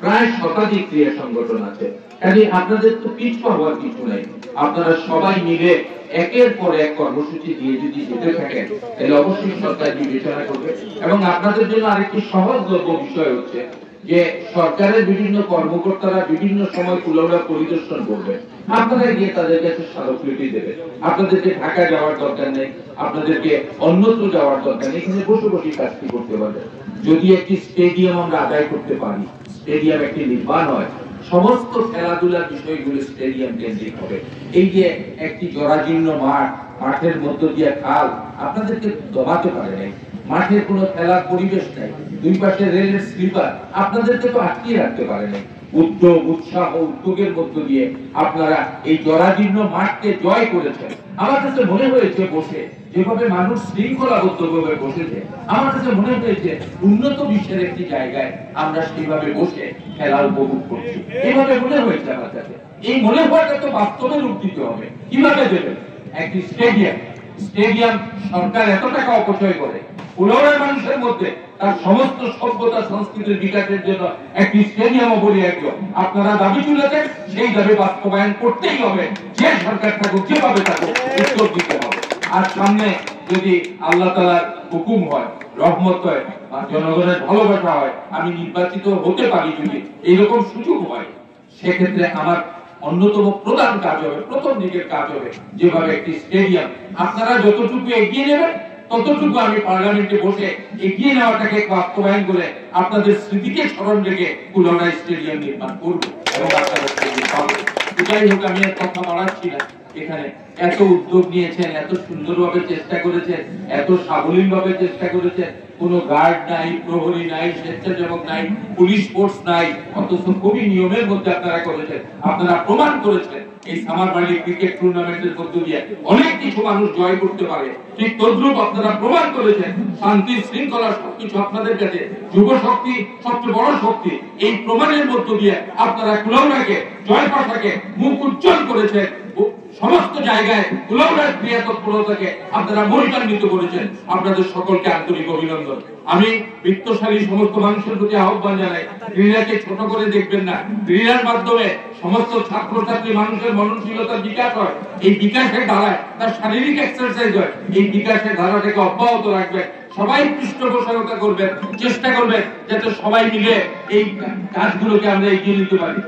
প্রায় শতাধিক ক্রিয়া সংগঠন আছে। কাজে আপনাদের তো পিছপা হওয়ার কিছু নাই। আপনারা সবাই মিলে একের পর এক কর্মসূচি দিয়ে যদি যেতে থাকেন তাহলে অবশ্যই সরকার বিবেচনা করবে। এবং আপনাদের জন্য আরেকটি সহজলভ্য বিষয় হচ্ছে যে সরকারের বিভিন্ন কর্মকর্তারা বিভিন্ন সময় কুলাউড়া পরিদর্শন করবে, আপনারা গিয়ে তাদের কাছে স্মারকলিপি দেবে। আপনাদেরকে ঢাকা যাওয়ার দরকার নেই, আপনাদেরকে অন্যত্র যাওয়ার দরকার নেই, এখানে বসে বসে কাজটি করতে পারবে। যদি একটি স্টেডিয়াম আমরা আদায় করতে পারি, স্টেডিয়াম একটি নির্মাণ হয়, সমস্ত খেলাধুলার বিষয়গুলো স্টেডিয়াম কেন্দ্রিক হবে। এই যে একটি জরাজীর্ণ মাঠ, মাঠের মধ্য দিয়ে খাল, আপনাদেরকে দমাতে পারে নাই, মাঠের কোনো খেলার পরিবেশ নাই, দুই পাশে রেলের স্লিপার, আপনাদেরকে তো আটকিয়ে রাখতে পারে নাই। উদ্যোগ, উৎসাহ, উদ্যোগের মধ্য দিয়ে আপনারা এই জরাজীর্ণ মাঠকে জয় করেছেন। আমার কাছে মনে হয়েছে বসে যেভাবে মানুষ শৃঙ্খলাবদ্ধভাবে বসেছে, আমার কাছে মনে হয়েছে উন্নত বিশ্বের একটি জায়গায় আমরা সেইভাবে বসে খেলা উপভোগ করছি, এভাবে মনে হয়েছে আমার কাছে। এই মনে হওয়াটা তো বাস্তবে রূপ দিতে হবে। কিভাবে দেবেন? একটি স্টেডিয়াম সরকার এত টাকা অপচয় করে, কুলাউড়ার মানুষের মধ্যে তার সমস্ত সভ্যতা সংস্কৃতির বিকাশের জন্য একটি স্টেডিয়াম অপরিহার্য। আপনারা দাবি তুলেছেন, সেই দাবি বাস্তবায়ন করতেই হবে। যে সরকার থাকুক, যেভাবে থাকুক, উত্তর দিতে হবে। আর সামনে যদি আল্লাহ তাআলার হুকুম হয়, রহমত হয়, আর জনগণের ভালোবাসা হয়, আমি নির্বাচিত হতে পারি, যদি এইরকম সুযোগ হয়, সেক্ষেত্রে আমার অন্যতম প্রধান কাজ হবে, প্রথম দিকের কাজ হবে যেভাবে একটি স্টেডিয়াম আপনারা যতটুকু এগিয়ে নেবেন, ততটুকু আমি পার্লামেন্টে বসে এগিয়ে নেওয়াটাকে বাস্তবায়ন করে আপনাদের স্মৃতিকে স্মরণ রেখে কুলাউড়া স্টেডিয়াম নির্মাণ করব এবং আপনাদের পাবো। এটাই হোক, আমি আর কথা বাড়াচ্ছি না। এখানে এত উদ্যোগ নিয়েছেন, এত সুন্দরভাবে চেষ্টা করেছেন, এত সাবলীল ভাবে চেষ্টা করেছেন, কোন গার্ড নাই, প্রহরী নাই, স্বেচ্ছাসেবক নাই, পুলিশ ফোর্স নাই, অথচ খুবই নিয়মের মধ্যে আপনারা করেছেন। আপনারা প্রমাণ করেছেন এই সামারবাড়ি ক্রিকেট টুর্নামেন্টের মধ্য দিয়ে অনেক কিছু মানুষ জয় করতে পারে। ঠিক তদ্রুপ আপনারা প্রমাণ করেছেন শান্তি শৃঙ্খলা সবকিছু আপনাদের কাছে যুব শক্তি সবচেয়ে বড় শক্তি। এই প্রমাণের মধ্য দিয়ে আপনারা কুলাউড়াকে, জয়পাঠাকে মুখ উজ্জ্বল করেছেন। সমস্ত জায়গায় কুলাউড়ার ক্রিয়া তৎপরতাকে আপনারা মহিমান্বিত করেছেন। আপনাদের সকলকে আন্তরিক অভিনন্দন। আমি বিত্তশালী সমস্ত মানুষের প্রতি আহ্বান জানাই, ক্রীড়াকে ছোট করে দেখবেন না। ক্রীড়ার মাধ্যমে সমস্ত ছাত্রছাত্রী মানুষের মননশীলতার বিকাশ হয়, এই বিকাশের ধারায় তার শারীরিক এক্সারসাইজ হয়। এই বিকাশের ধারাটাকে অব্যাহত রাখবেন, সবাই পৃষ্ঠপোষকতা করবেন, চেষ্টা করবেন যাতে সবাই মিলে এই কাজগুলোকে আমরা এগিয়ে নিতে পারি।